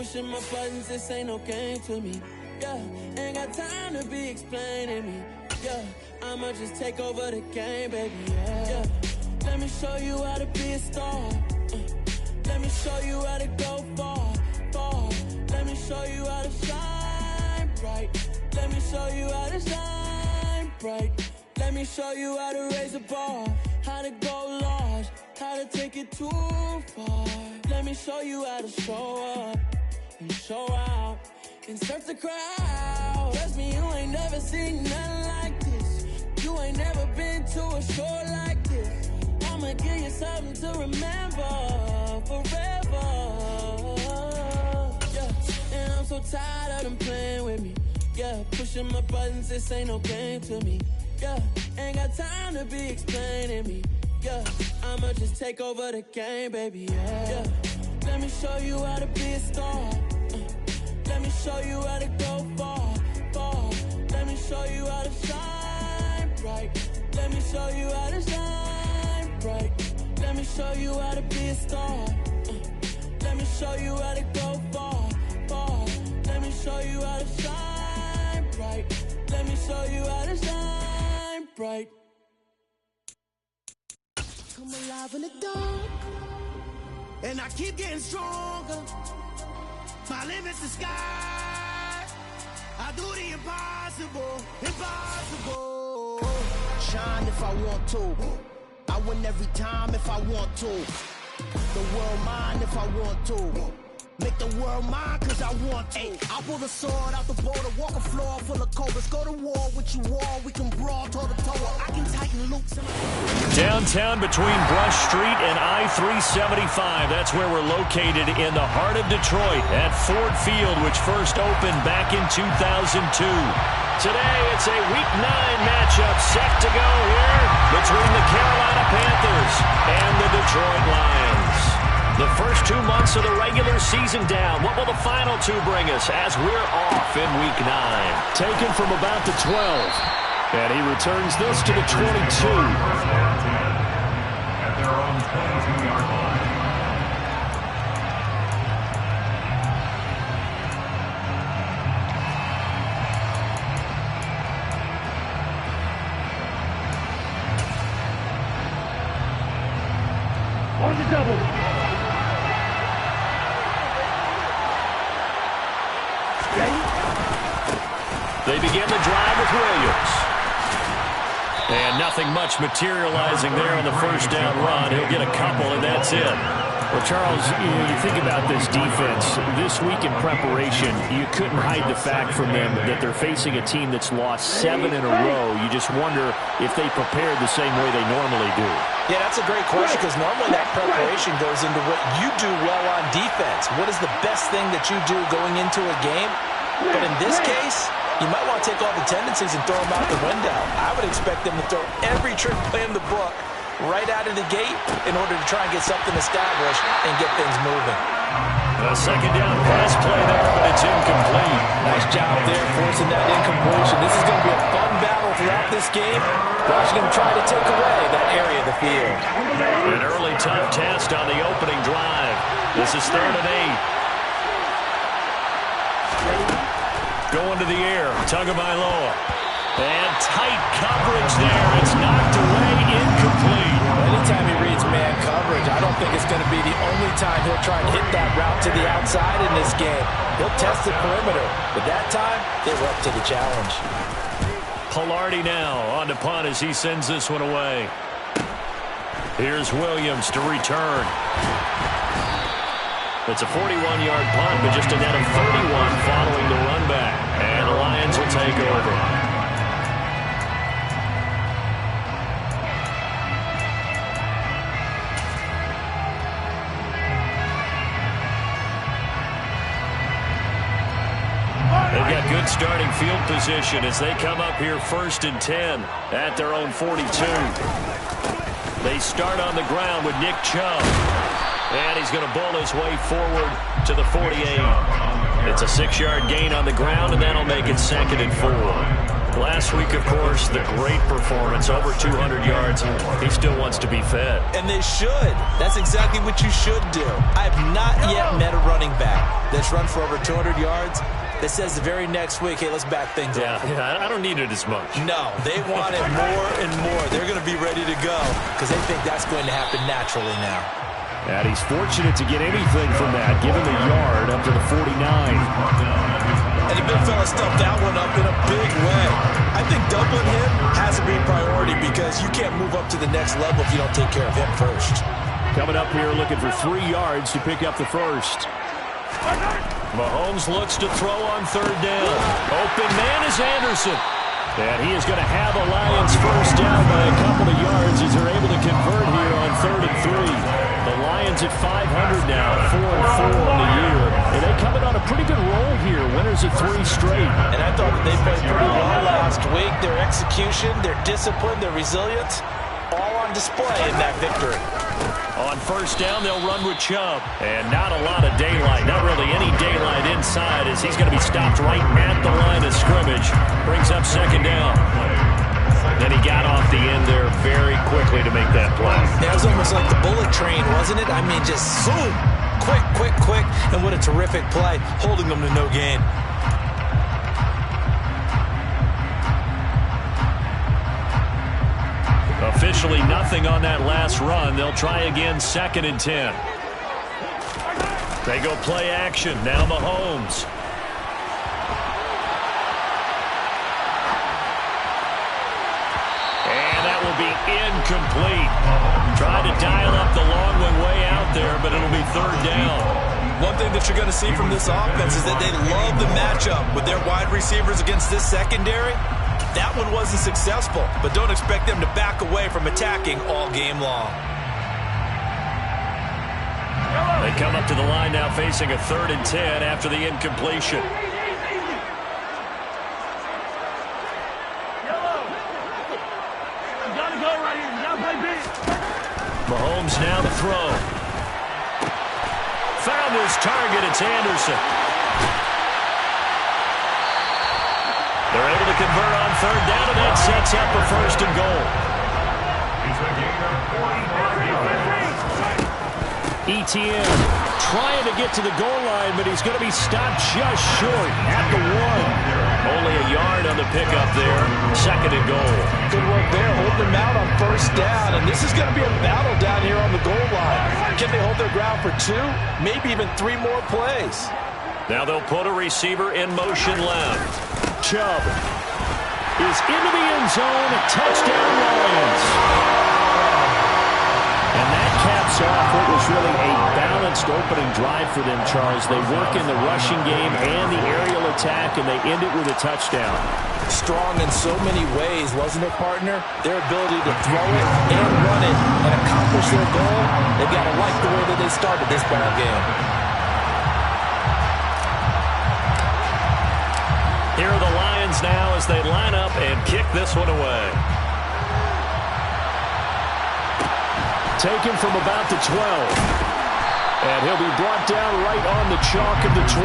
pushing my buttons, this ain't no game to me. Yeah, ain't got time to be explaining me. Yeah, I'ma just take over the game, baby. Yeah, let me show you how to be a star. Let me show you how to go far, far. Let me show you how to shine bright. Let me show you how to shine bright. Let me show you how to raise a bar, how to go large, how to take it too far. Let me show you how to show up and show out and surf the crowd. Trust me, you ain't never seen nothing like this. You ain't never been to a show like this. I'ma give you something to remember forever. Yeah, and I'm so tired of them playing with me. Yeah, pushing my buttons, this ain't no game to me. Yeah, ain't got time to be explaining me. Yeah, I'ma just take over the game, baby. Yeah, let me show you how to be a star. Let me show you how to go far, far. Let me show you how to shine bright. Let me show you how to shine bright. Let me show you how to be a star. Let me show you how to go far, far. Let me show you how to shine bright. Let me show you how to shine bright. Come alive in the dark, and I keep getting stronger. My limit's the sky. I do the impossible, impossible. Shine if I want to. I win every time if I want to. The world mine if I want to. Make the world mine cause I want to. Ay, I'll pull the sword out the border, walk a floor full of cobras. Go to war with you all, we can brawl toe to toe. I can tighten loops. Downtown between Brush Street and I-375. That's where we're located in the heart of Detroit at Ford Field, which first opened back in 2002. Today, it's a Week 9 matchup set to go here between the Carolina Panthers and the Detroit Lions. The first 2 months of the regular season down. What will the final two bring us as we're off in Week 9? Taken from about the 12. And he returns this to the 22. At their own 22-yard line. On the double. They begin the drive with Williams. And nothing much materializing there on the first down run. He'll get a couple, and that's it. Well, Charles, you think about this defense. This week in preparation, you couldn't hide the fact from them that they're facing a team that's lost 7 in a row. You just wonder if they prepared the same way they normally do. Yeah, that's a great question because normally that preparation goes into what you do well on defense. What is the best thing that you do going into a game? But in this case, you might want to take all the tendencies and throw them out the window. I would expect them to throw every trick play in the book right out of the gate in order to try and get something established and get things moving. A second down pass play there, but it's incomplete. Nice job there forcing that incompletion. This is going to be a fun battle throughout this game. Washington trying to take away that area of the field. An early tough test on the opening drive. This is 3rd and 8. Going to the air, Tagovailoa. And tight coverage there. It's knocked away, incomplete. Anytime he reads man coverage, I don't think it's going to be the only time he'll try and hit that route to the outside in this game. He'll test the perimeter, but that time, they were up to the challenge. Pilardi now on to punt as he sends this one away. Here's Williams to return. It's a 41-yard punt, but just a net of 31 following the run back. And the Lions will take over. They've got good starting field position as they come up here 1st and 10 at their own 42. They start on the ground with Nick Chubb. And he's going to bull his way forward to the 48. It's a 6-yard gain on the ground, and that'll make it 2nd and 4. Last week, of course, the great performance, over 200 yards. He still wants to be fed. And they should. That's exactly what you should do. I have not yet met a running back that's run for over 200 yards that says the very next week, hey, let's back things up. Yeah, I don't need it as much. No, they want it more and more. They're going to be ready to go because they think that's going to happen naturally now. And he's fortunate to get anything from that, given the yard up to the 49. And the big fella stuffed that one up in a big way. I think doubling him has to be a priority because you can't move up to the next level if you don't take care of him first. Coming up here looking for 3 yards to pick up the first. Mahomes looks to throw on third down. Open man is Anderson. And he is going to have a Lions first down by a couple of yards as they're able to convert here on 3rd and 3. The Lions at 500 now, 4-4 on the year. And they coming on a pretty good roll here. Winners of 3 straight. And I thought that they played pretty well last week. Their execution, their discipline, their resilience, all on display in that victory. On first down, they'll run with Chubb. And not a lot of daylight. Not really any daylight inside as he's going to be stopped right at the line of scrimmage. Brings up second down. Then he got off the end there very quickly to make that play. That was almost like the bullet train, wasn't it? I mean, just zoom. Quick, quick, quick. And what a terrific play, holding them to no gain. Officially nothing on that last run. They'll try again, 2nd and 10. They go play action. Now Mahomes. And that will be incomplete. Try to dial up the long one way out there, but it'll be 3rd down. One thing that you're going to see from this offense is that they love the matchup with their wide receivers against this secondary. That one wasn't successful, but don't expect them to back away from attacking all game long. They come up to the line now facing a 3rd and 10 after the incompletion. Mahomes now to throw. Found his target. It's Anderson. They're able to convert on 3rd down, and that sets up a 1st and goal. Etienne trying to get to the goal line, but he's going to be stopped just short at the 1. Only a yard on the pickup there. 2nd and goal. Good work there, holding them out on 1st down, and this is going to be a battle down here on the goal line. Can they hold their ground for 2, maybe even 3 more plays? Now they'll put a receiver in motion left. Chubb is into the end zone. Touchdown Lions. And that caps off what was really a balanced opening drive for them, Charles. They work in the rushing game and the aerial attack, and they end it with a touchdown. Strong in so many ways, wasn't it, partner? Their ability to throw it and run it and accomplish their goal, they've got to like the way that they started this ball game. Here are the Lions now as they line up and kick this one away. Taken from about the 12. And he'll be brought down right on the chalk of the 20.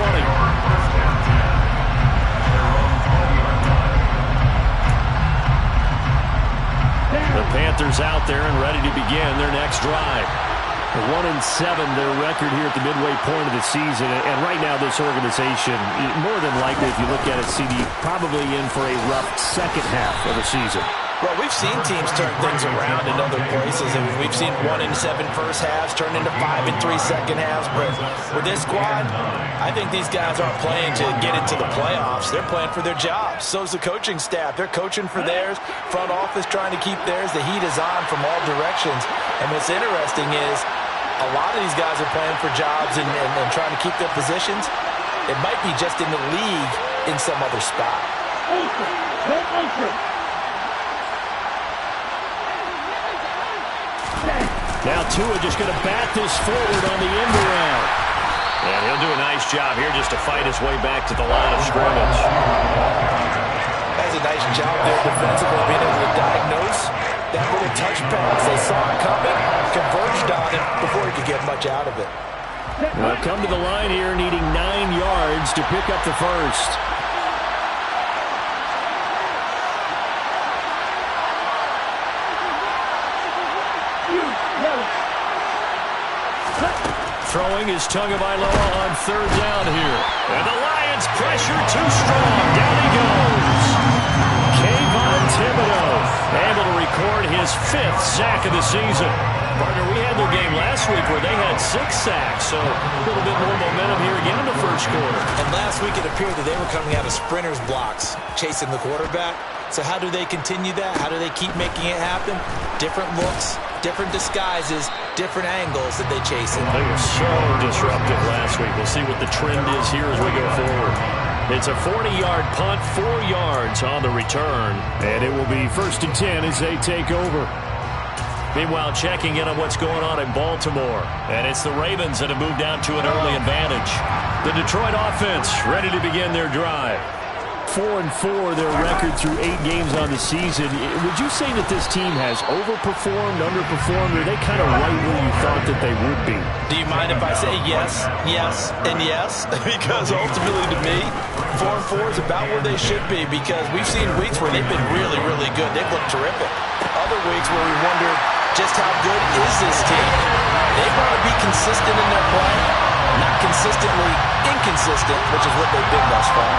The Panthers out there and ready to begin their next drive. 1-7 their record here at the midway point of the season. And right now this organization, more than likely if you look at it, CD, probably in for a rough second half of the season. Well, we've seen teams turn things around in other places, and we've seen 1-7 first halves turn into 5-3 second halves. But with this squad, I think these guys aren't playing to get into the playoffs. They're playing for their jobs. So's the coaching staff. They're coaching for theirs. Front office trying to keep theirs. The heat is on from all directions. And what's interesting is a lot of these guys are playing for jobs and trying to keep their positions. It might be just in the league in some other spot. Now Tua just going to bat this forward on the end around. And he'll do a nice job here just to fight his way back to the line of scrimmage. That's a nice job there defensively, being able to diagnose that little touch pass. They saw it coming, converged on it before he could get much out of it. Well, come to the line here needing 9 yards to pick up the first. Throwing is Tagovailoa on third down here. And the Lions pressure too strong. Down he goes. Kayvon Thibodeau able to record his 5th sack of the season. Partner, we had their game last week where they had 6 sacks, so a little bit more momentum here again in the first quarter. And last week it appeared that they were coming out of sprinters blocks, chasing the quarterback. So how do they continue that? How do they keep making it happen? Different looks, different disguises, different angles that they chase it. They were so disruptive last week. We'll see what the trend is here as we go forward. It's a 40-yard punt, 4 yards on the return. And it will be 1st and 10 as they take over. Meanwhile, checking in on what's going on in Baltimore. And it's the Ravens that have moved down to an early advantage. The Detroit offense ready to begin their drive. 4-4 their record through 8 games on the season. Would you say that this team has overperformed, underperformed, or are they kind of right where you thought that they would be? Do you mind if I say yes, yes, and yes? Because ultimately to me, 4-4 is about where they should be, because we've seen weeks where they've been really, really good. They've looked terrific. Other weeks where we wonder just how good is this team. They want to be consistent in their play, not consistently inconsistent, which is what they've been thus far.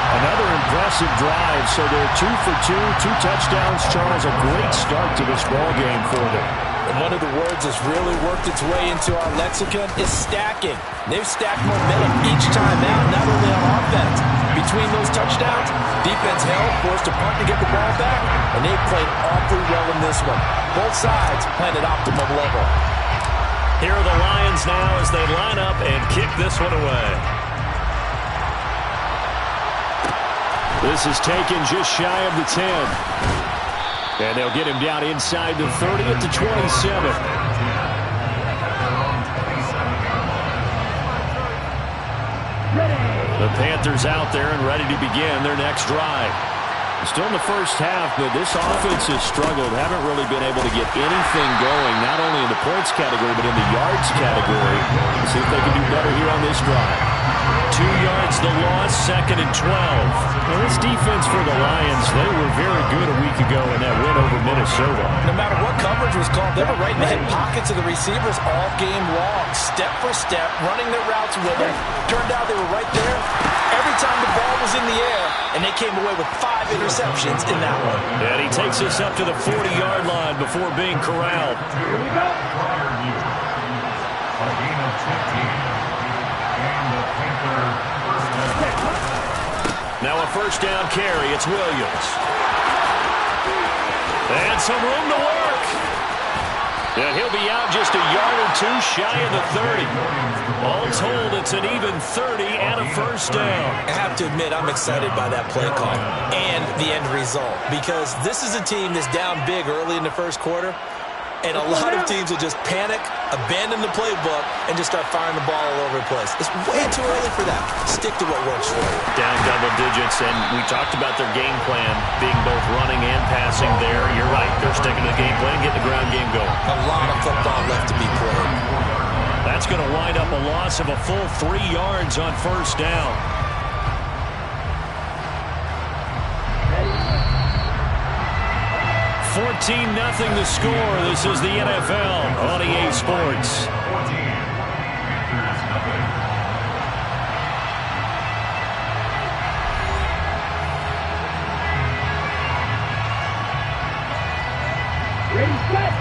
Another impressive drive, so they're 2 for 2, 2 touchdowns. Charles, a great start to this ball game for them. And one of the words that's really worked its way into our lexicon is stacking. They've stacked momentum each time out, not only on offense. Between those touchdowns, defense held, forced a punt to get the ball back, and they played awfully well in this one. Both sides playing at optimum level. Here are the Lions now as they line up and kick this one away. This is taken just shy of the 10. And they'll get him down inside the 30 at the 27. The Panthers out there and ready to begin their next drive. Still in the first half, but this offense has struggled. Haven't really been able to get anything going, not only in the points category, but in the yards category. Let's see if they can do better here on this drive. 2 yards the loss, 2nd and 12. Well, this defense for the Lions, they were very good a week ago in that win over Minnesota. No matter what coverage was called, they were right in the hip pockets of the receivers all game long, step for step, running their routes with them. Turned out they were right there every time the ball was in the air, and they came away with 5 interceptions in that one. And he takes us up to the 40-yard line before being corralled. Here we go. A gain of 15. And the Panthers first down. Now a first down carry. It's Williams. And some room to work. And he'll be out just a yard or 2 shy of the 30. All told, it's an even 30 and a first down. I have to admit, I'm excited by that play call and the end result, because this is a team that's down big early in the first quarter, and a lot of teams will just panic, abandon the playbook, and just start firing the ball all over the place. It's way too early for that. Stick to what works for you. Down double digits, and we talked about their game plan being both running and passing there. You're right. They're sticking to the game plan, getting the ground game going. A lot of football left to be played. That's going to wind up a loss of a full 3 yards on first down. $14-0 the score. This is the NFL on EA Sports. 14. Panthers nothing. Ready, set.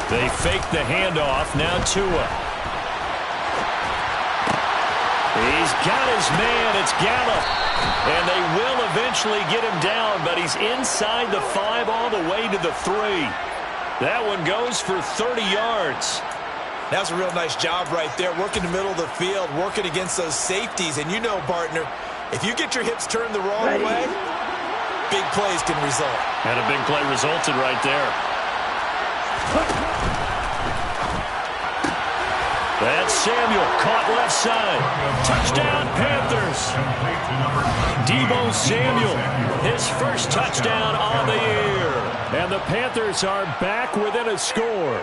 They fake the handoff. Now Tua. He's got his man. It's Gallup. And they will eventually get him down, but he's inside the 5 all the way to the 3. That one goes for 30 yards. That's a real nice job right there, working the middle of the field, working against those safeties. And you know, partner, if you get your hips turned the wrong way, big plays can result. And a big play resulted right there. That's Samuel, caught left side. Touchdown, Panthers. Deebo Samuel, his first touchdown on the year. And the Panthers are back within a score.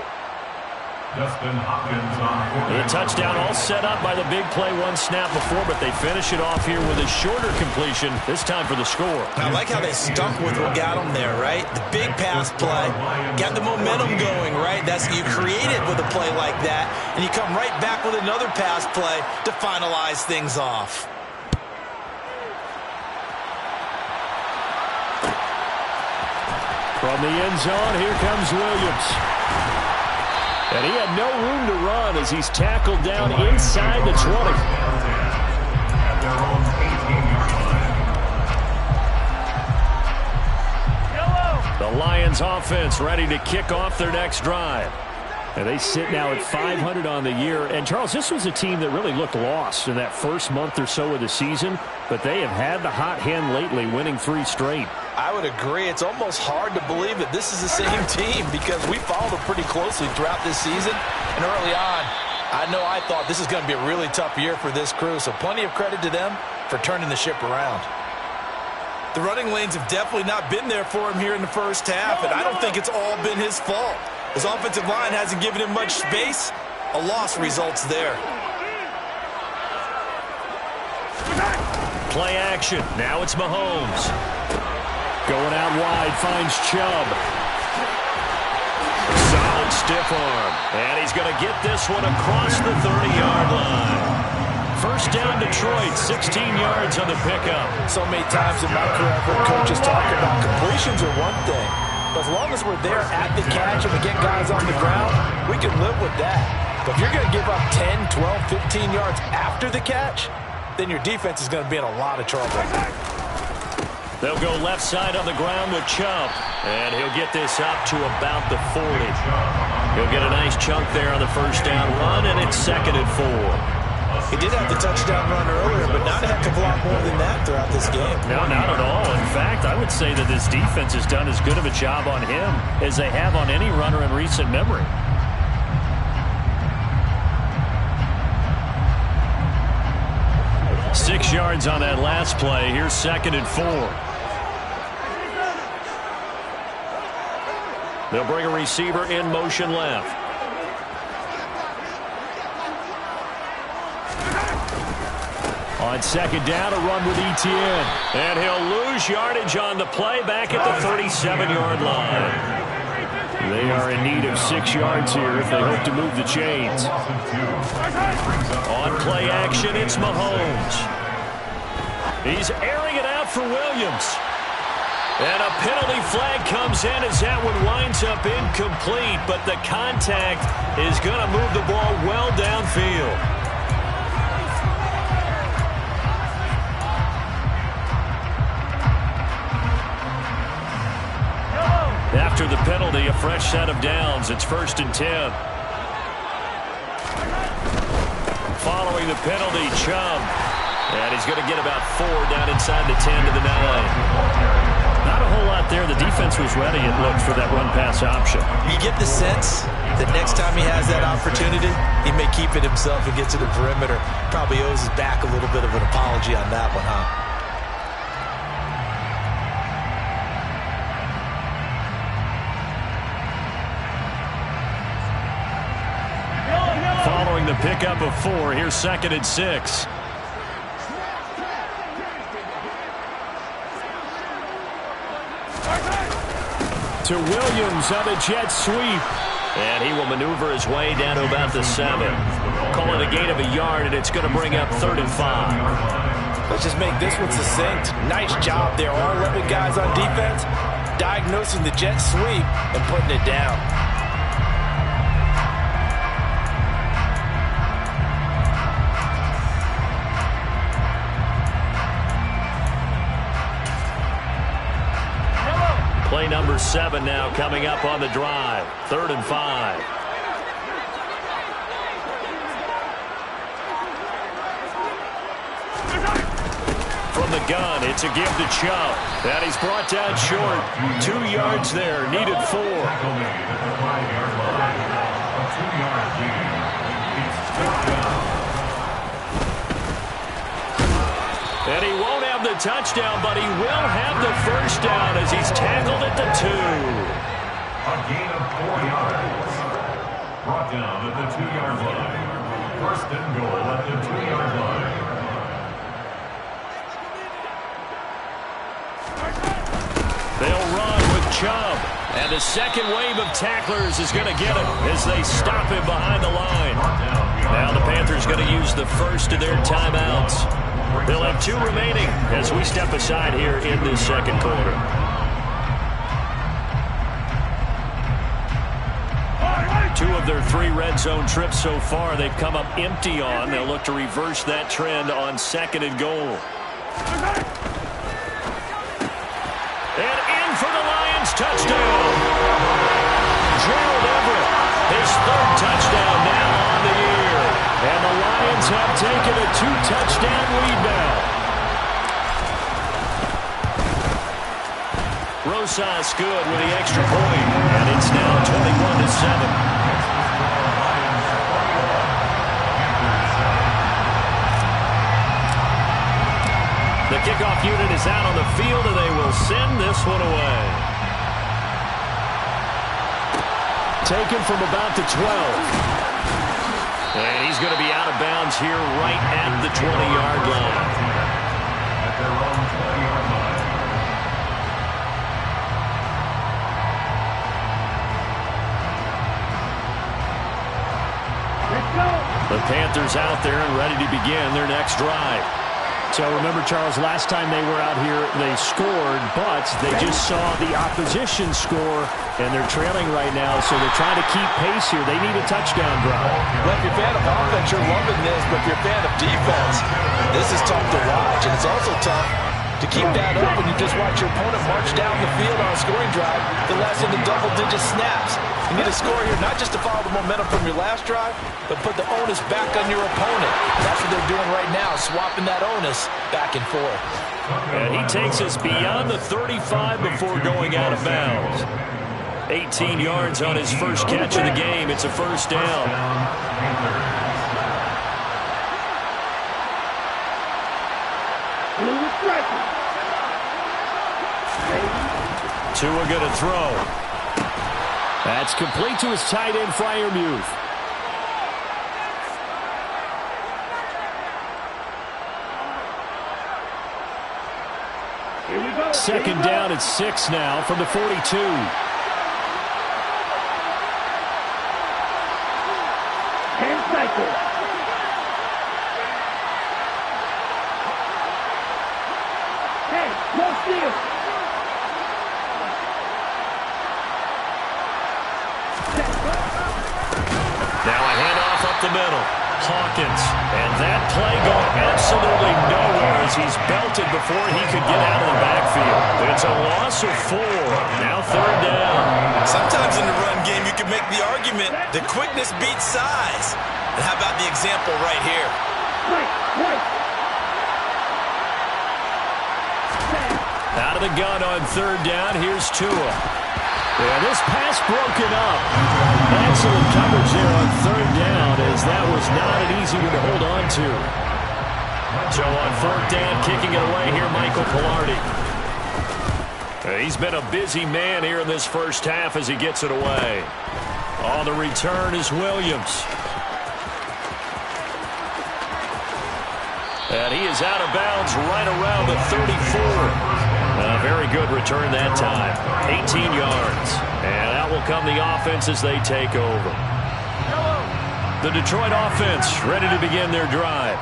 The touchdown all set up by the big play one snap before, but they finish it off here with a shorter completion, this time for the score. I like how they stuck with what got them there, right? The big pass play, got the momentum going, right? That's you created with a play like that, and you come right back with another pass play to finalize things off. From the end zone, here comes Williams. And he had no room to run as he's tackled down inside the 20. At their own 18-yard line. The Lions offense ready to kick off their next drive. And they sit now at 500 on the year. And, Charles, this was a team that really looked lost in that first month or so of the season, but they have had the hot hand lately, winning 3 straight. I would agree. It's almost hard to believe that this is the same team because we followed them pretty closely throughout this season. And early on, I thought this is going to be a really tough year for this crew, so plenty of credit to them for turning the ship around. The running lanes have definitely not been there for him here in the first half, and I don't think it's all been his fault. His offensive line hasn't given him much space. A loss results there. Play action. Now it's Mahomes. Going out wide, finds Chubb. Solid stiff arm. And he's going to get this one across the 30-yard line. First down Detroit, 16 yards on the pickup. So many times in my career, I've heard coaches talk about completions are one thing. But as long as we're there at the catch and we get guys on the ground, we can live with that. But if you're going to give up 10, 12, 15 yards after the catch, then your defense is going to be in a lot of trouble. They'll go left side on the ground with Chubb. And he'll get this up to about the 40. He'll get a nice chunk there on the first down run, and it's 2nd and 4. He did have the touchdown run earlier, but not a heck of a lot more than that throughout this game. No, not at all. In fact, I would say that this defense has done as good of a job on him as they have on any runner in recent memory. Six yards on that last play. Here's 2nd and 4. They'll bring a receiver in motion left. On 2nd down, a run with Etienne. And he'll lose yardage on the play back at the 37-yard line. They are in need of 6 yards here if they hope to move the chains. On play action, it's Mahomes. He's airing it out for Williams. And a penalty flag comes in as that one winds up incomplete, but the contact is going to move the ball well downfield. After the penalty, a fresh set of downs. It's 1st and 10. Following the penalty, Chubb. And he's going to get about 4 down inside the 10 to the 9. Not a whole lot there. The defense was ready, it looked, for that run-pass option. You get the sense that next time he has that opportunity, he may keep it himself and get to the perimeter. Probably owes his back a little bit of an apology on that one, huh? Following the pickup of 4, here's 2nd and 6. To Williams on a jet sweep. And he will maneuver his way down to about the 7. Call it a gain of a yard, and it's going to bring up 3rd and 5. Let's just make this one succinct. Nice job there. All 11 guys on defense diagnosing the jet sweep and putting it down. Play number 7 now coming up on the drive. 3rd and 5. From the gun, it's a give to Chubb. And he's brought down short. 2 yards there, needed 4. And he won't have the touchdown, but he will have the first down as he's tackled at the 2. A gain of 4 yards. Brought down at the 2-yard line. First and goal at the 2-yard line. They'll run with Chubb. And the second wave of tacklers is going to get him as they stop him behind the line. Now the Panthers going to use the first of their timeouts. They'll have 2 remaining as we step aside here in this second quarter. Two of their 3 red zone trips so far they've come up empty on. They'll look to reverse that trend on second and goal. And in for the Lions touchdown. Gerald Everett, his 3rd touchdown now on the year. And the Lions have taken a 2-touchdown lead now. Rosas good with the extra point. And it's now 21-7. The kickoff unit is out on the field, and they will send this one away. Taken from about the 12. And he's going to be out of bounds here right at the 20-yard line. At their own 20-yard line. The Panthers out there and ready to begin their next drive. So remember, Charles, last time they were out here, they scored, but they just saw the opposition score, and they're trailing right now, so they're trying to keep pace here. They need a touchdown drive. Well, if you're a fan of offense, you're loving this, but if you're a fan of defense, this is tough to watch, and it's also tough to keep that up when you just watch your opponent march down the field on a scoring drive the last into double-digit snaps. You need a score here, not just to follow the momentum from your last drive, but put the onus back on your opponent. That's what they're doing right now, swapping that onus back and forth. And he takes us beyond the 35 before going out of bounds. 18 yards on his first catch of the game. It's a first down. Tua going to throw. That's complete to his tight end, Freiermuth. Second down at 6 now from the 42. Cycle. Hey, no steal. Now a handoff up the middle. Hawkins. And that play going absolutely nowhere as he's belted before he could get out of the backfield. It's a loss of 4. Now 3rd down. Sometimes in the run game you can make the argument that quickness beats size. And how about the example right here? Out of the gun on 3rd down. Here's Tua. Yeah, this pass broken up. Excellent coverage there on 3rd down, as that was not an easy one to hold on to. So on 4th down, kicking it away here, Michael Pilardi. He's been a busy man here in this first half as he gets it away. On the return is Williams. And he is out of bounds right around the 34. A very good return that time. 18 yards. And out will come the offense as they take over. The Detroit offense ready to begin their drive.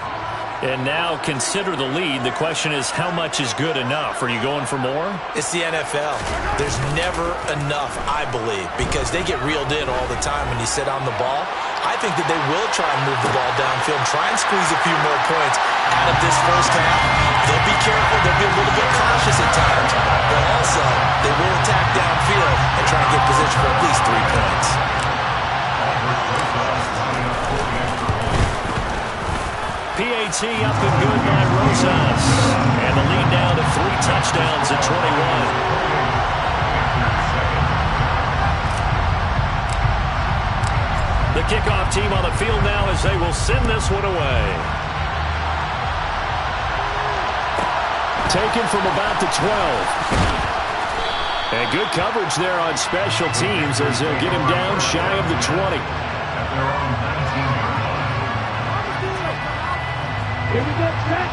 And now consider the lead. The question is, how much is good enough? Are you going for more? It's the NFL. There's never enough, I believe, because they get reeled in all the time when you sit on the ball. I think that they will try and move the ball downfield and try and squeeze a few more points out of this first half. They'll be careful. They'll be a little bit cautious at times. But also, they will attack downfield and try and get position for at least 3 points. PAT up and good by Rosas. And the lead now to 3 touchdowns at 21. The kickoff team on the field now as they will send this one away. Taken from about the 12. And good coverage there on special teams as they'll get him down shy of the 20. their own 19-yard line.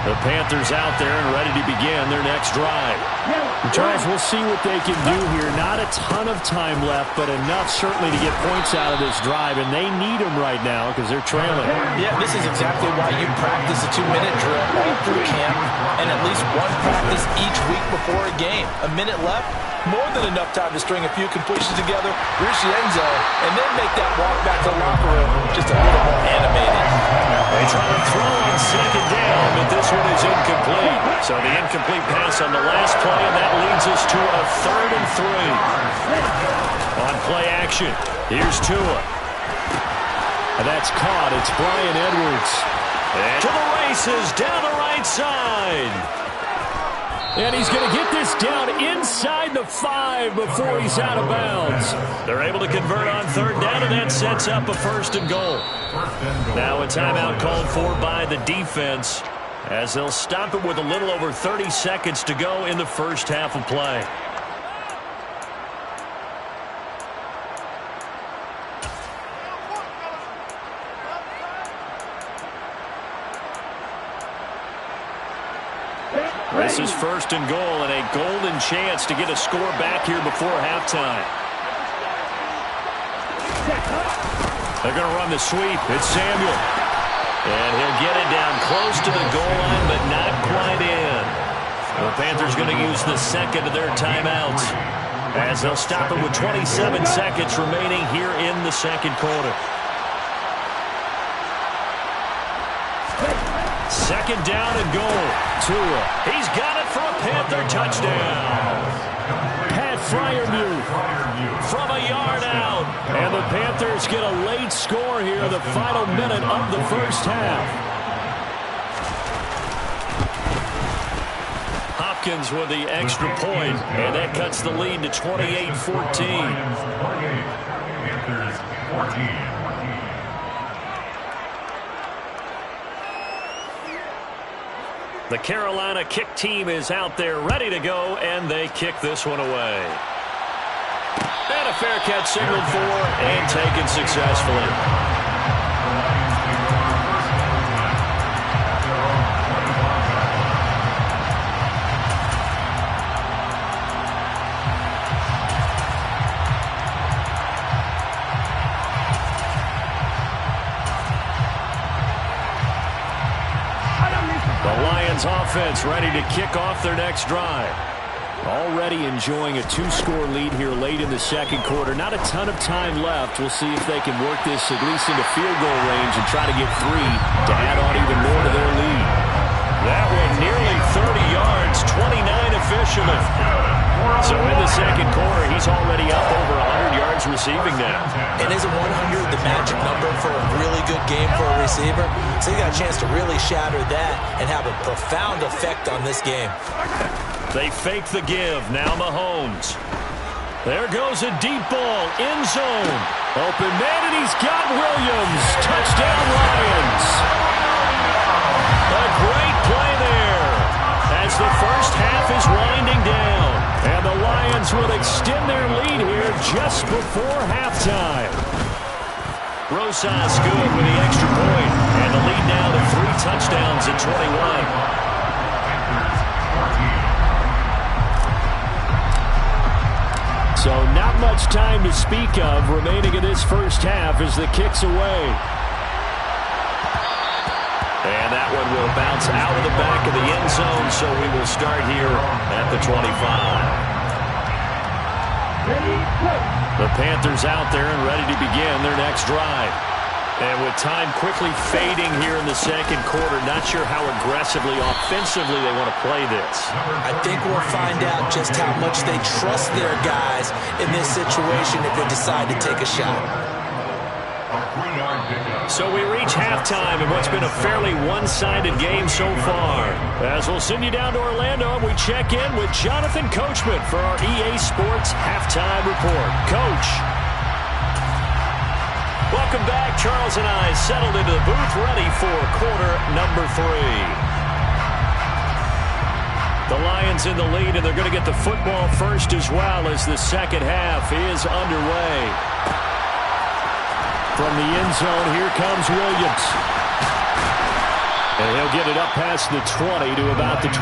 The Panthers out there and ready to begin their next drive. Charles, we'll see what they can do here. Not a ton of time left, but enough certainly to get points out of this drive, and they need them right now because they're trailing. Yeah, this is exactly why you practice a 2-minute drill all through camp and at least one practice each week before a game. A minute left, more than enough time to string a few completions together, reach the end zone, and then make that walk back to the locker room just a little more animated. They try to throw on second down, but this one is incomplete. So the incomplete pass on the last play, and that leads us to a 3rd and 3. On play action, here's Tua. And that's caught. It's Bryan Edwards. And to the races, down the right side. And he's going to get this down inside the 5 before he's out of bounds. They're able to convert on 3rd down, and that sets up a 1st and goal. Now a timeout called for by the defense as they'll stop it with a little over 30 seconds to go in the first half of play. This is 1st and goal and a golden chance to get a score back here before halftime. They're going to run the sweep. It's Samuel. And he'll get it down close to the goal line, but not quite in. The Panthers going to use the second of their timeouts as they'll stop it with 27 seconds remaining here in the second quarter. 2nd down and goal. Tua. He's got it for a Panther touchdown. Pat Freiermuth from a yard out. And the Panthers get a late score here in the final minute of the first half. Hopkins with the extra point, and that cuts the lead to 28-14. Panthers 14. The Carolina kick team is out there ready to go, and they kick this one away. And a fair catch signaled for and taken successfully. Offense ready to kick off their next drive. Already enjoying a 2-score lead here late in the second quarter. Not a ton of time left. We'll see if they can work this at least into field goal range and try to get 3 to add on even more to their lead. That one nearly 30 yards, 29 officially. So in the second quarter, he's already up over 100 yards receiving now. And isn't 100 the magic number for a really good game for a receiver? So he got a chance to really shatter that and have a profound effect on this game. They fake the give. Now Mahomes. There goes a deep ball. End zone. Open man, and he's got Williams. Touchdown Lions. A great play there as the first half is winding down. And the Lions will extend their lead here just before halftime. Rosas good with the extra point. And the lead now to 3 touchdowns at 21. So not much time to speak of remaining in this first half as the kick's away. And that one will bounce out of the back of the end zone, so we will start here at the 25. The Panthers out there and ready to begin their next drive. And with time quickly fading here in the second quarter, not sure how aggressively, offensively they want to play this. I think we'll find out just how much they trust their guys in this situation if they decide to take a shot. So we reach halftime in what's been a fairly one-sided game so far. As we'll send you down to Orlando, and we check in with Jonathan Coachman for our EA Sports Halftime Report. Coach. Welcome back. Charles and I settled into the booth ready for quarter number 3. The Lions in the lead, and they're going to get the football first as well as the second half is underway. From the end zone, here comes Williams. And he'll get it up past the 20 to about the 22.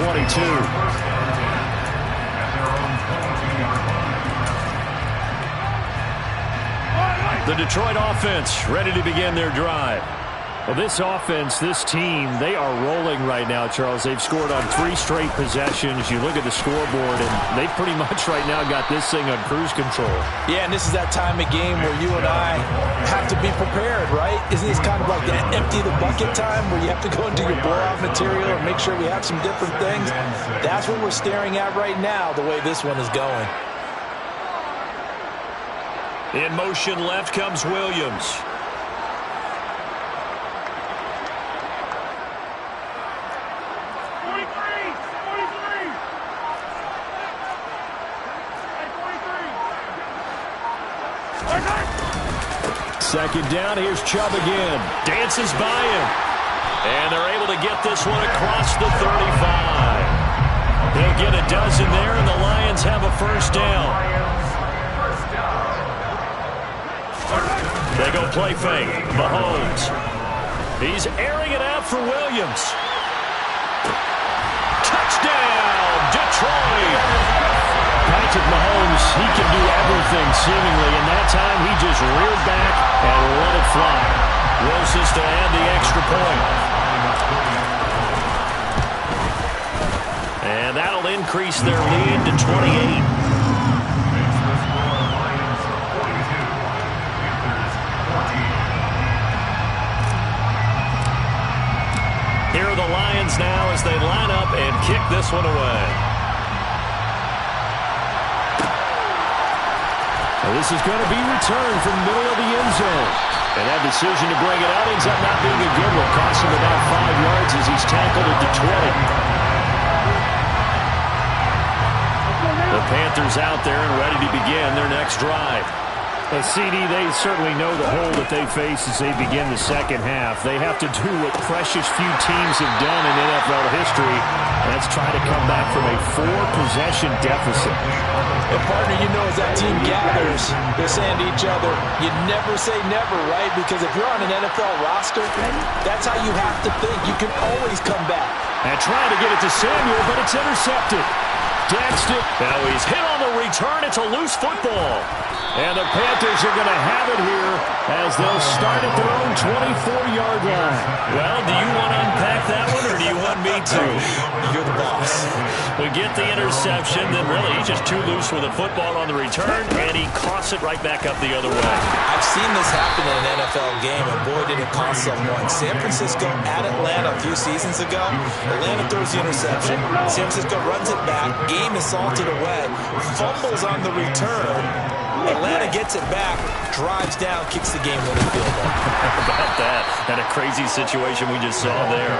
The Detroit offense ready to begin their drive. Well, this offense, this team, they are rolling right now, Charles. They've scored on 3 straight possessions. You look at the scoreboard, and they pretty much right now got this thing on cruise control. Yeah, and this is that time of game where you and I have to be prepared, right? Isn't this kind of like that empty the bucket time where you have to go into your blowout material and make sure we have some different things? That's what we're staring at right now, the way this one is going. In motion left comes Williams. Second down, here's Chubb again. Dances by him. And they're able to get this one across the 35. They'll get a dozen there, and the Lions have a first down. They go play fake. Mahomes. He's airing it out for Williams. Touchdown, Detroit. Patrick Mahomes, he can do everything seemingly, and that time he just reared back and let it fly. Roses to add the extra point. And that'll increase their lead to 28. Here are the Lions now as they line up and kick this one away. Well, this is going to be returned from the middle of the end zone. And that decision to bring it out ends up not being a good one. Costs him about 5 yards as he's tackled at the 20. The Panthers out there and ready to begin their next drive. Well, CD, they certainly know the hole that they face as they begin the second half. They have to do what precious few teams have done in NFL history, and that's try to come back from a 4-possession deficit. And partner, you know, as that team gathers, they're saying to each other, you never say never, right? Because if you're on an NFL roster, that's how you have to think. You can always come back. And trying to get it to Samuel, but it's intercepted. Dexter. Now he's hit on the return. It's a loose football. And the Panthers are going to have it here as they'll start at their own 24-yard line. Well, do you want to unpack that one, or do you want me to? You're the boss. We get the interception, then really he's just too loose with the football on the return, and he coughs it right back up the other way. I've seen this happen in an NFL game, and boy, did it cost someone. San Francisco at Atlanta a few seasons ago. Atlanta throws the interception. San Francisco runs it back. Game is salted away. Fumbles on the return. Atlanta gets it back, drives down, kicks the game-winning field goal. About that. And a crazy situation we just saw there.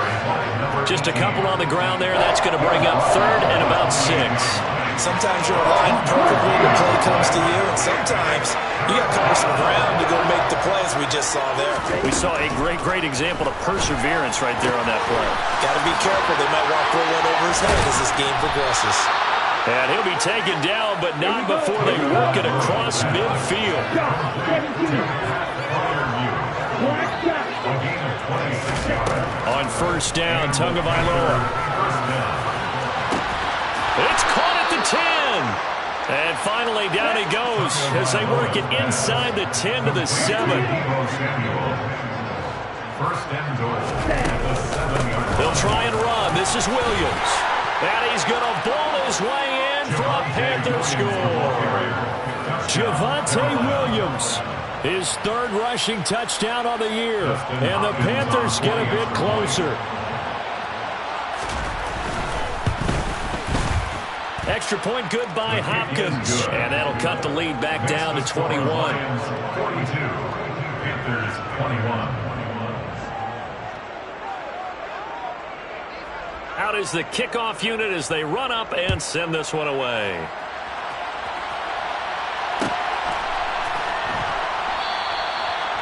Just a couple on the ground there. That's going to bring up third and about 6. Sometimes you're aligned perfectly, the play comes to you, and sometimes you got to cover some ground to go make the plays we just saw there. We saw a great example of perseverance right there on that play. Got to be careful. They might want to throw one over his head as this game progresses. And he'll be taken down, but not before they work it across midfield. On first down, Tagovailoa. It's caught at the 10. And finally, down he goes as they work it inside the 10 to the 7. They'll try and run. This is Williams. And he's going to ball his way in for a Panther score. Javonte Williams, his 3rd rushing touchdown on the year. And the Panthers get a bit closer. Extra point good by Hopkins. And that'll cut the lead back down to 21. 42, Panthers 21. Out is the kickoff unit as they run up and send this one away.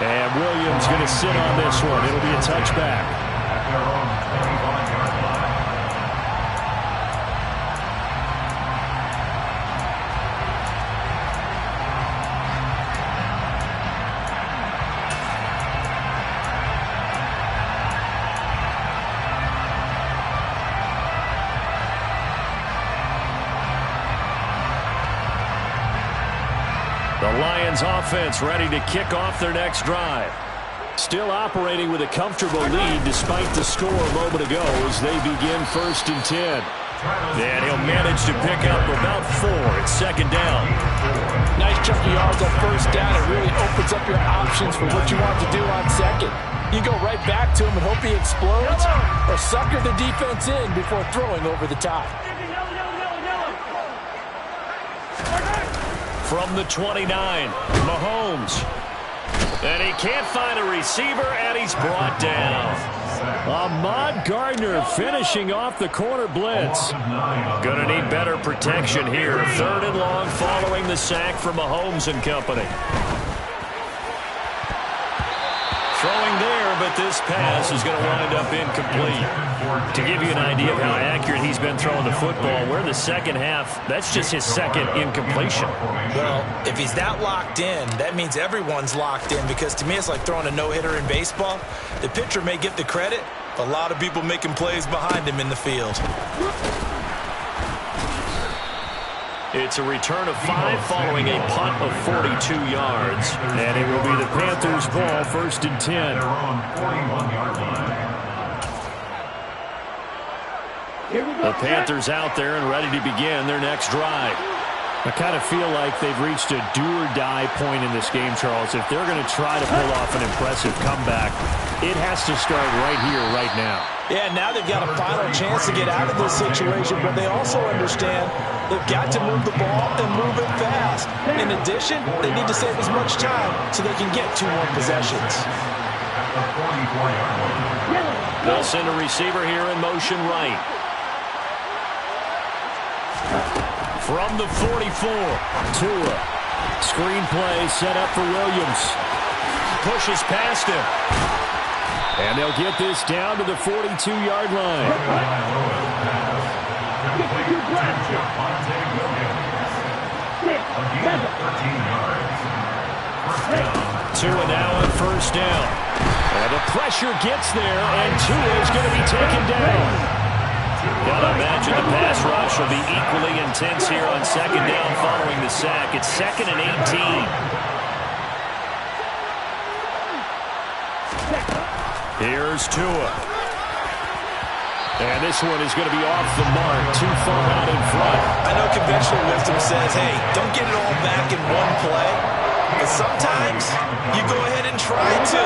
And Williams going to sit on this one. It'll be a touchback. Lions offense ready to kick off their next drive. Still operating with a comfortable lead despite the score a moment ago as they begin 1st and 10. And he'll manage to pick up about 4 at 2nd down. Nice chunky yards on 1st down. It really opens up your options for what you want to do on 2nd. You go right back to him and hope he explodes, or sucker the defense in before throwing over the top. From the 29, Mahomes. And he can't find a receiver, and he's brought down. Ahmad Gardner finishing off the corner blitz. Gonna need better protection here. 3rd and long following the sack from Mahomes and company. Throwing there, but this pass is going to wind up incomplete. To give you an idea of how accurate he's been throwing the football, we're in the second half. That's just his 2nd incompletion. Well, if he's that locked in, that means everyone's locked in, because to me it's like throwing a no-hitter in baseball. The pitcher may get the credit, but a lot of people making plays behind him in the field. It's a return of 5 following a punt of 42 yards. And it will be the Panthers' ball, 1st and 10. The Panthers out there and ready to begin their next drive. I kind of feel like they've reached a do-or-die point in this game, Charles. If they're going to try to pull off an impressive comeback, it has to start right here, right now. Yeah, now they've got a final chance to get out of this situation, but they also understand they've got to move the ball and move it fast. In addition, they need to save as much time so they can get 2 more possessions. They'll send a receiver here in motion right. From the 44, Tua. Screen play set up for Williams. Pushes past him. And they'll get this down to the 42-yard line. Tua now on 1st down. And the pressure gets there, and Tua is going to be taken down. Gotta imagine the pass rush will be equally intense here on 2nd down following the sack. It's 2nd and 18. Here's Tua. And this one is going to be off the mark, too far out in front. I know conventional wisdom says, hey, don't get it all back in one play. But sometimes you go ahead and try to.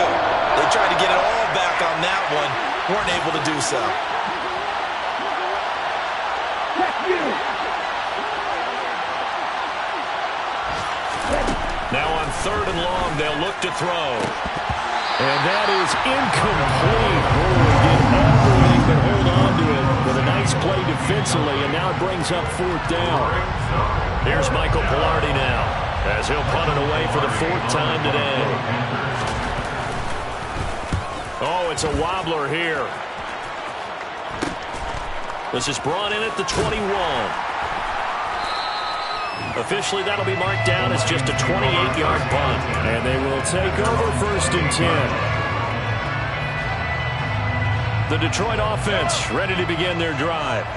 They tried to get it all back on that one. Weren't able to do so. Now on 3rd and long, they'll look to throw. And that is incomplete. Oh, get everything but hold on to it with a nice play defensively, and now it brings up 4th down. Here's Michael Pilardi now, as he'll punt it away for the 4th time today. Oh, it's a wobbler here. This is brought in at the 21. Officially, that'll be marked down as just a 28-yard punt. And they will take over 1st and 10. The Detroit offense ready to begin their drive.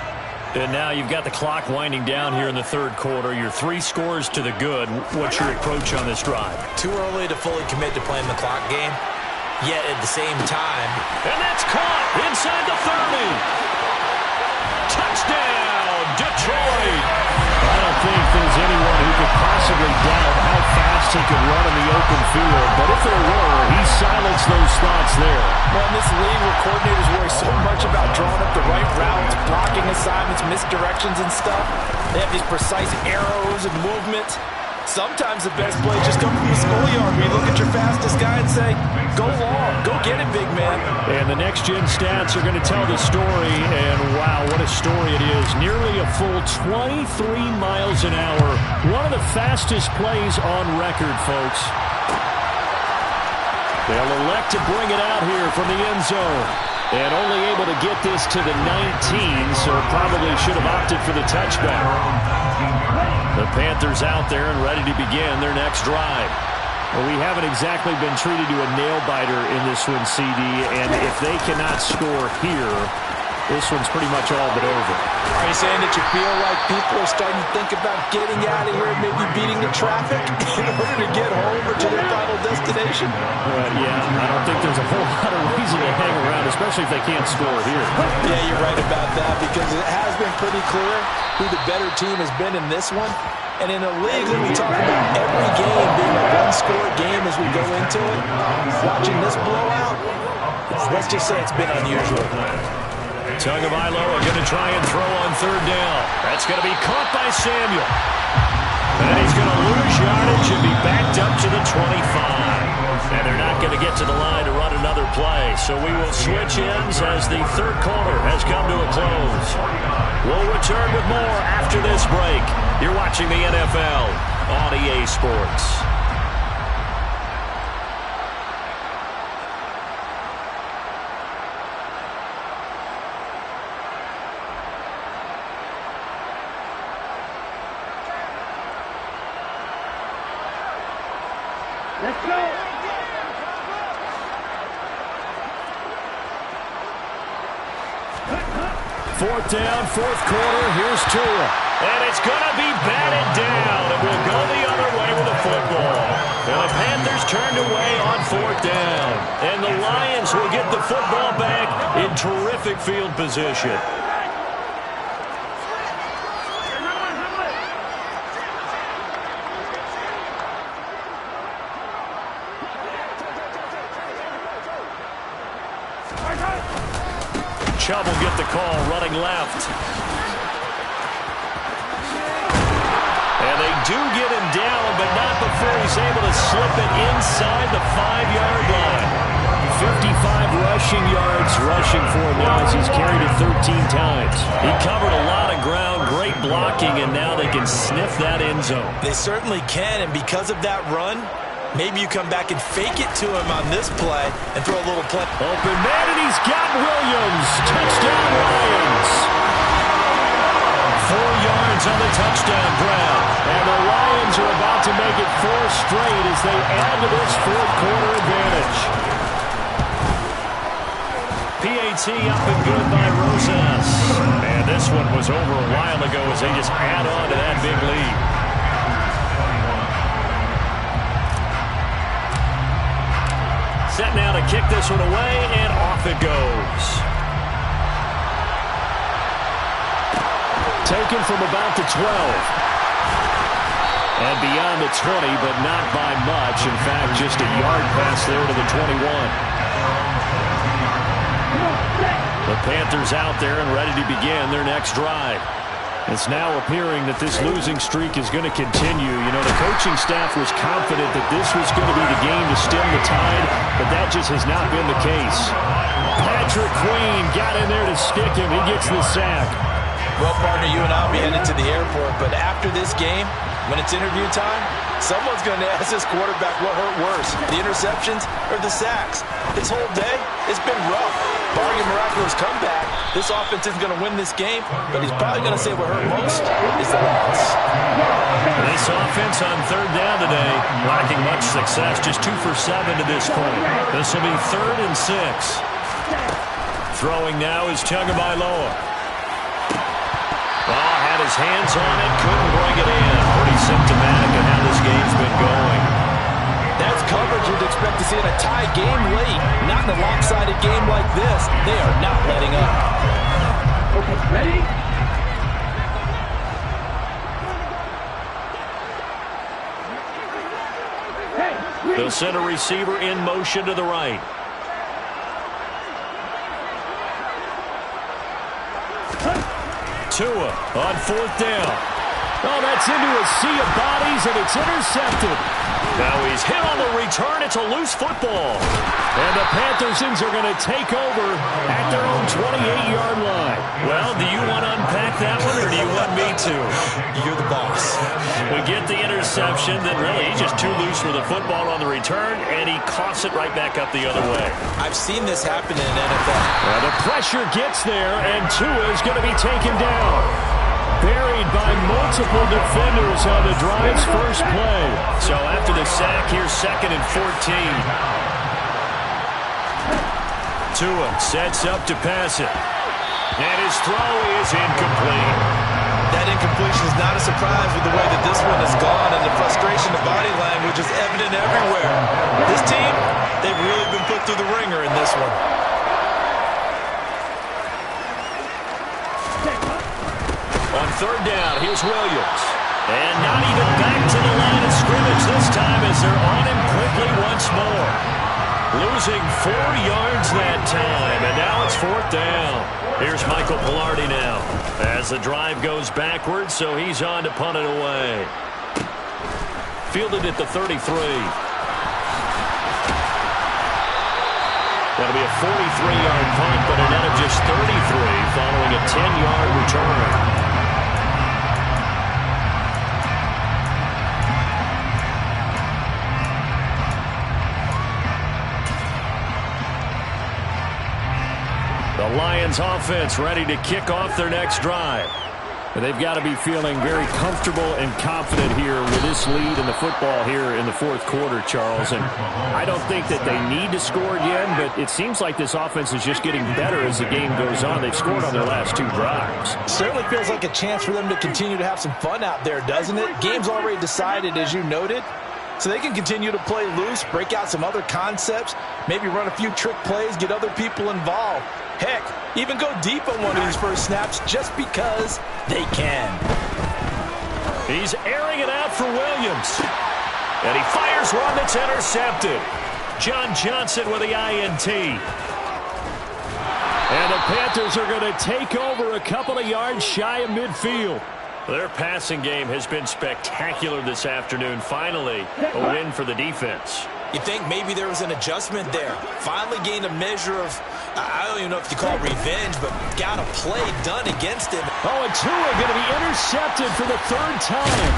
And now you've got the clock winding down here in the 3rd quarter. You're 3 scores to the good. What's your approach on this drive? Too early to fully commit to playing the clock game. Yet at the same time. And that's caught inside the 30. Touchdown, Detroit. I don't think there's anyone who could possibly doubt how fast he could run in the open field. But if there were, he silenced those thoughts there. Well, in this league where coordinators worry so much about drawing up the right routes, blocking assignments, misdirections and stuff, they have these precise arrows and movements. Sometimes the best plays just come from the schoolyard where you look at your fastest guy and say, go long, go get it, big man. And the next-gen stats are going to tell the story, and wow, what a story it is. Nearly a full 23 miles an hour. One of the fastest plays on record, folks. They'll elect to bring it out here from the end zone. And only able to get this to the 19, so probably should have opted for the touchback. The Panthers out there and ready to begin their next drive. Well, we haven't exactly been treated to a nail-biter in this one, CD, and if they cannot score here, this one's pretty much all but over. Are you saying that you feel like people are starting to think about getting out of here, maybe beating the traffic in order to get home or to their final destination? Yeah, I don't think there's a whole lot of reason to hang around, especially if they can't score here. Yeah, you're right about that, because it has been pretty clear who the better team has been in this one. And in a league that we talk about every game being a one-score game as we go into it, watching this blowout, let's just say it's been unusual. Tagovailoa going to try and throw on third down. That's going to be caught by Samuel. And he's going to lose yardage and be backed up to the 25. And they're not going to get to the line to run another play. So we will switch ends as the third quarter has come to a close. We'll return with more after this break. You're watching the NFL on EA Sports. Let's go. Fourth down, fourth quarter. Here's Tua. And it's going to be batted down. It will go the other way with the football. And the Panthers turned away on fourth down. And the Lions will get the football back in terrific field position. Chubb will get the call running left. And they do get him down, but not before he's able to slip it inside the 5-yard line. 55 rushing yards rushing for him now as he's carried it 13 times. He covered a lot of ground, great blocking, and now they can sniff that end zone. They certainly can, and because of that run, maybe you come back and fake it to him on this play and throw a little play. Open man, and he's got Williams. Touchdown, Lions. 4 yards on the touchdown grab. And the Lions are about to make it 4 straight as they add to this fourth quarter advantage. PAT up and good by Rosas. And this one was over a while ago as they just add on to that big lead. Set now to kick this one away, and off it goes. Taken from about the 12. And beyond the 20, but not by much. In fact, just a yard pass there to the 21. The Panthers out there and ready to begin their next drive. It's now appearing that this losing streak is going to continue. You know, the coaching staff was confident that this was going to be the game to stem the tide, but that just has not been the case. Patrick Queen got in there to stick him. He gets the sack. Well, partner, you and I will be headed to the airport, but after this game, when it's interview time, someone's going to ask this quarterback what hurt worse, the interceptions or the sacks. This whole day, it's been rough. Barring a miraculous comeback, this offense isn't going to win this game, but he's probably going to say what hurt most is the loss. This offense on third down today, lacking much success, just 2 for 7 to this point. This will be 3rd and 6. Throwing now is Tagovailoa. Had his hands on it, couldn't bring it in. Pretty symptomatic of how this game's been going. That's coverage you'd expect to see in a tie game late. Not in a lopsided game like this. They are not letting up. Okay, ready? Hey, They'll send a receiver in motion to the right. Tua on 4th down. Oh, that's into a sea of bodies, and it's intercepted. Now he's hit on the return. It's a loose football. And the Panthersons are going to take over at their own 28-yard line. Well, do you want to unpack that one, or do you want me to? You're the boss. We get the interception, then really he's just too loose with the football on the return, and he coughs it right back up the other way. I've seen this happen in NFL. Well, the pressure gets there, and Tua is going to be taken down. Buried by multiple defenders on the drive's first play. So after the sack, here's 2nd and 14. Tua sets up to pass it. And his throw is incomplete. That incompletion is not a surprise with the way that this one has gone, and the frustration of body language is evident everywhere. This team, they've really been put through the ringer in this one. On third down, here's Williams. And not even back to the line of scrimmage this time as they're on him quickly once more. Losing 4 yards that time, and now it's fourth down. Here's Michael Pilardi now as the drive goes backwards, so he's on to punt it away. Fielded at the 33. That'll be a 43-yard punt, but a net of just 33 following a 10-yard return. The Lions offense ready to kick off their next drive. They've got to be feeling very comfortable and confident here with this lead in the football here in the fourth quarter, Charles. And I don't think that they need to score again, but it seems like this offense is just getting better as the game goes on. They've scored on their last 2 drives. Certainly feels like a chance for them to continue to have some fun out there, doesn't it? Game's already decided, as you noted. So they can continue to play loose, break out some other concepts, maybe run a few trick plays, get other people involved. Heck, even go deep on one of these first snaps just because they can. He's airing it out for Williams. And he fires one that's intercepted. John Johnson with the INT. And the Panthers are going to take over a couple of yards shy of midfield. Their passing game has been spectacular this afternoon. Finally, a win for the defense. You think maybe there was an adjustment there. Finally gained a measure of, I don't even know if you call it revenge, but got a play done against him. Oh, and Tua going to be intercepted for the 3rd time.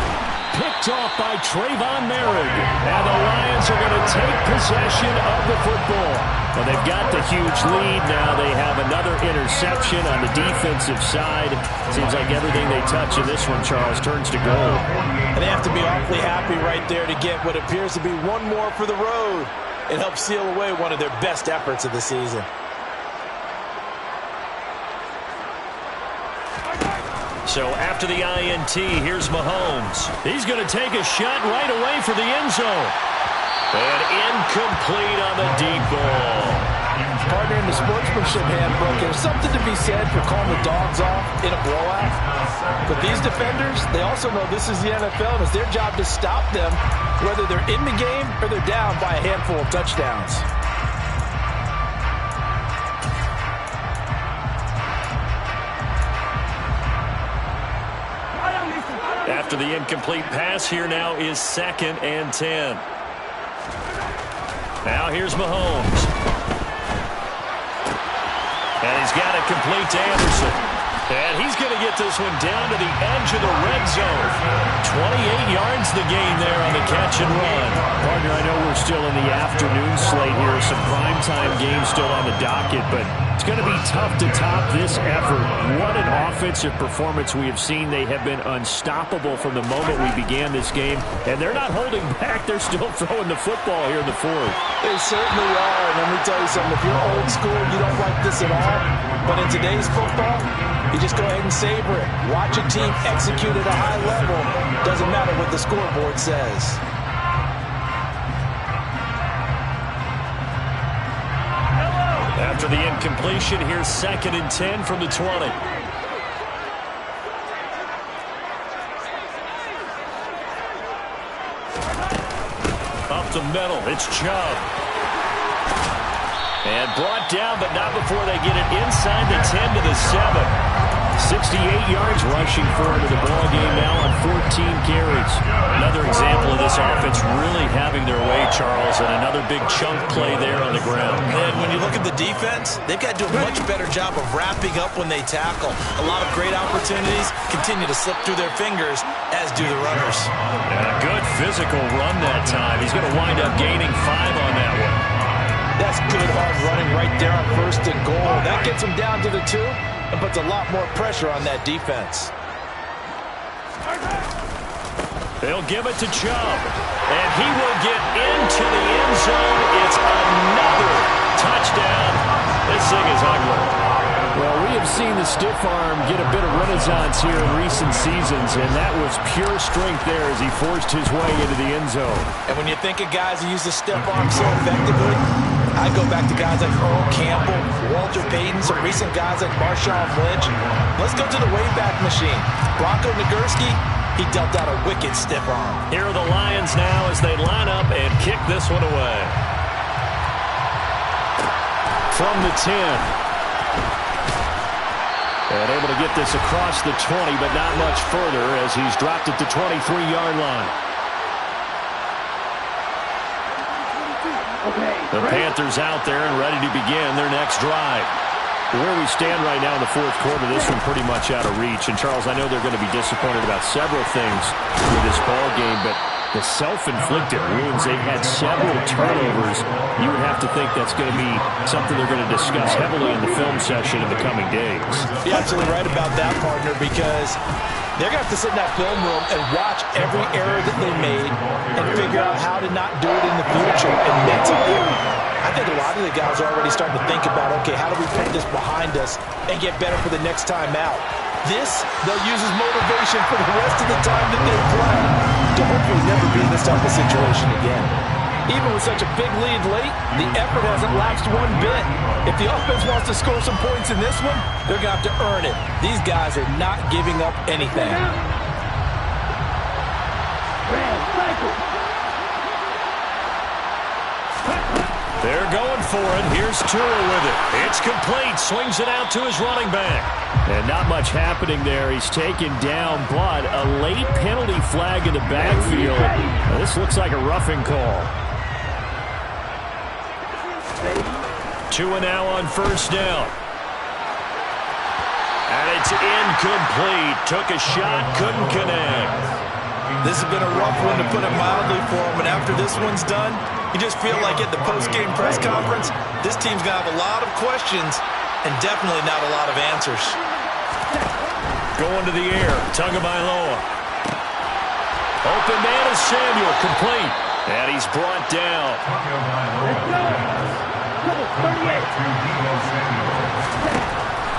Picked off by Trayvon Merrick. And the Lions are going to take possession of the football. Well, they've got the huge lead now. They have another interception on the defensive side. Seems like everything they touch in this one, Charles, turns to gold. And they have to be awfully happy right there to get what appears to be one more for the road. It helps seal away one of their best efforts of the season. So after the INT, here's Mahomes. He's going to take a shot right away for the end zone. And incomplete on the deep ball. Partner in the sportsmanship handbook, there's something to be said for calling the dogs off in a blowout. But these defenders, they also know this is the NFL, and it's their job to stop them, whether they're in the game or they're down by a handful of touchdowns. After the incomplete pass, here now is 2nd and 10. Now here's Mahomes. And he's got it complete to Anderson. And he's going to get this one down to the edge of the red zone. 28 yards the gain there on the catch and run. Partner, I know we're still in the afternoon slate here. Some primetime games still on the docket, but it's going to be tough to top this effort. What an offensive performance we have seen. They have been unstoppable from the moment we began this game, and they're not holding back. They're still throwing the football here in the fourth. They certainly are, and let me tell you something. If you're old school, you don't like this at all. But in today's football, you just go ahead and savor it. Watch a team execute at a high level. Doesn't matter what the scoreboard says. After the incompletion, here's 2nd and 10 from the 20. Up the middle, it's Chubb. And brought down, but not before they get it inside the 10 to the 7. 68 yards rushing for into the ball game now on 14 carries. Another example of this offense really having their way, Charles, and another big chunk play there on the ground. And when you look at the defense, they've got to do a much better job of wrapping up when they tackle. A lot of great opportunities continue to slip through their fingers, as do the runners. And a good physical run that time. He's going to wind up gaining 5 on that one. That's good hard running right there on 1st and goal. That gets him down to the 2 and puts a lot more pressure on that defense. They'll give it to Chubb, and he will get into the end zone. It's another touchdown. This thing is ugly. Well, we have seen the stiff arm get a bit of renaissance here in recent seasons, and that was pure strength there as he forced his way into the end zone. And when you think of guys who use the stiff arm so effectively, I go back to guys like Earl Campbell, Walter Payton, some recent guys like Marshawn Lynch. Let's go to the Wayback Machine. Bronco Nagurski, he dealt out a wicked stiff arm. Here are the Lions now as they line up and kick this one away. From the 10. And able to get this across the 20, but not much further as he's dropped at the 23-yard line. The Panthers out there and ready to begin their next drive. Where we stand right now in the fourth quarter, this one pretty much out of reach. And, Charles, I know they're going to be disappointed about several things with this ball game, but the self-inflicted wounds, they've had several turnovers. You would have to think that's going to be something they're going to discuss heavily in the film session in the coming days. You're absolutely right about that, partner, because they're going to have to sit in that film room and watch every error that they made and figure out how to not do it in the future. And mentally, I think a lot of the guys are already starting to think about, okay, how do we put this behind us and get better for the next time out? This, they'll use as motivation for the rest of the time that they play to hopefully never be in this type of situation again. Even with such a big lead late, the effort hasn't lapsed one bit. If the offense wants to score some points in this one, they're going to have to earn it. These guys are not giving up anything. They're going for it. Here's Tua with it. It's complete. Swings it out to his running back. And not much happening there. He's taken down, but a late penalty flag in the backfield. Now, this looks like a roughing call. Tua now on first down. And it's incomplete. Took a shot, couldn't connect. This has been a rough one, to put it mildly, for him. And after this one's done, you just feel like at the post-game press conference, this team's going to have a lot of questions and definitely not a lot of answers. Going to the air. Tagovailoa. Open man is Samuel. Complete. And he's brought down.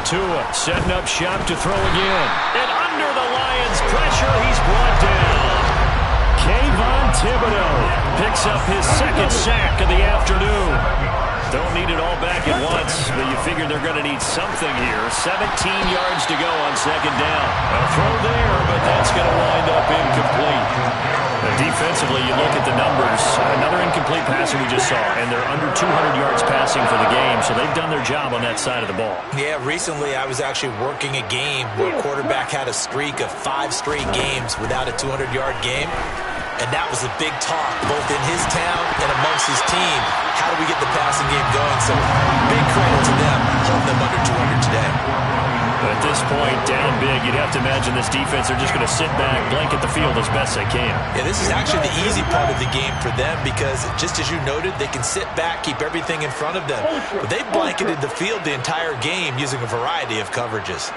Tua setting up shop to throw again. And under the Lions' pressure, he's brought down. Kayvon Thibodeau picks up his second sack of the afternoon. Don't need it all back at once, but you figure they're going to need something here. 17 yards to go on second down. A throw there, but that's going to wind up incomplete. Defensively, you look at the numbers. Another incomplete passing we just saw, and they're under 200 yards passing for the game, so they've done their job on that side of the ball. Yeah, recently I was actually working a game where a quarterback had a streak of 5 straight games without a 200-yard game. And that was a big talk, both in his town and amongst his team. How do we get the passing game going? So big credit to them, holding them under 200 today. But at this point, down big, you'd have to imagine this defense, they're just going to sit back, blanket the field as best they can. Yeah, this is actually the easy part of the game for them because, just as you noted, they can sit back, keep everything in front of them. But they've blanketed the field the entire game using a variety of coverages.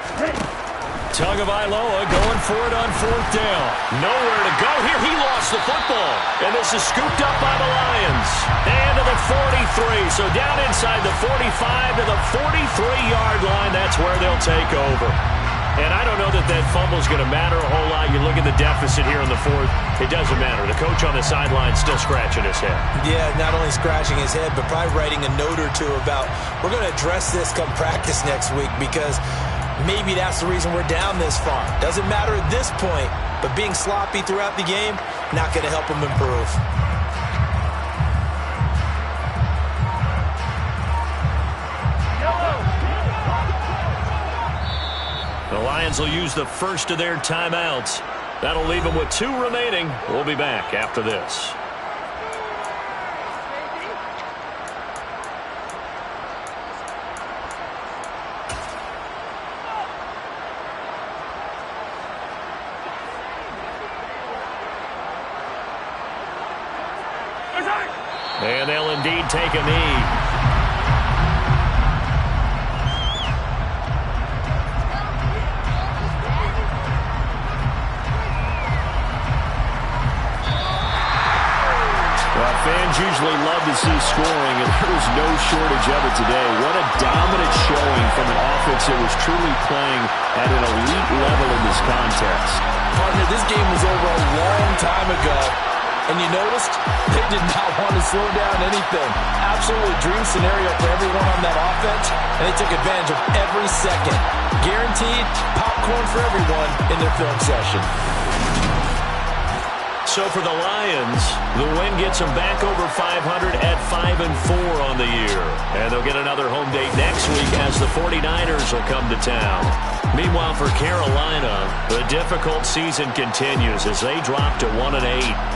Tagovailoa going for it on fourth down. Nowhere to go here. He lost the football. And this is scooped up by the Lions. And to the 43. So down inside the 45 to the 43-yard line. That's where they'll take over. And I don't know that that fumble is going to matter a whole lot. You look at the deficit here in the fourth. It doesn't matter. The coach on the sideline still scratching his head. Yeah, not only scratching his head, but probably writing a note or two about, we're going to address this come practice next week because maybe that's the reason we're down this far. Doesn't matter at this point, but being sloppy throughout the game, not going to help them improve. The Lions will use the first of their timeouts. That'll leave them with 2 remaining. We'll be back after this. And they'll indeed take a knee. Fans usually love to see scoring, and there was no shortage of it today. What a dominant showing from an offense that was truly playing at an elite level in this contest. Partner, this game was over a long time ago, and you noticed they did not want to slow down anything. Absolutely dream scenario for everyone on that offense, and they took advantage of every second. Guaranteed popcorn for everyone in their film session. So for the Lions, the win gets them back over 500 at 5-4 on the year. And they'll get another home date next week as the 49ers will come to town. Meanwhile, for Carolina, the difficult season continues as they drop to 1-8.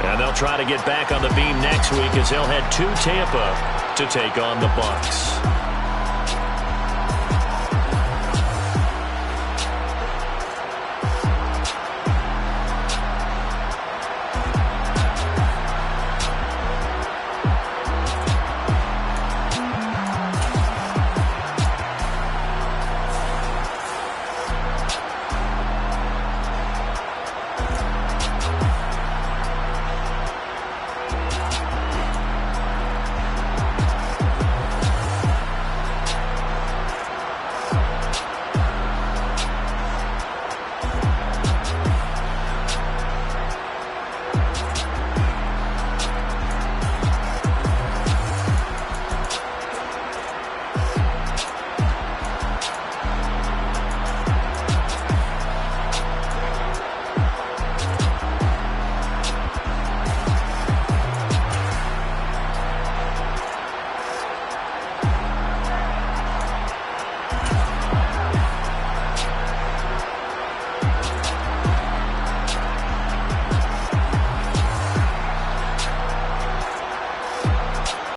And they'll try to get back on the beam next week as they'll head to Tampa to take on the Bucs.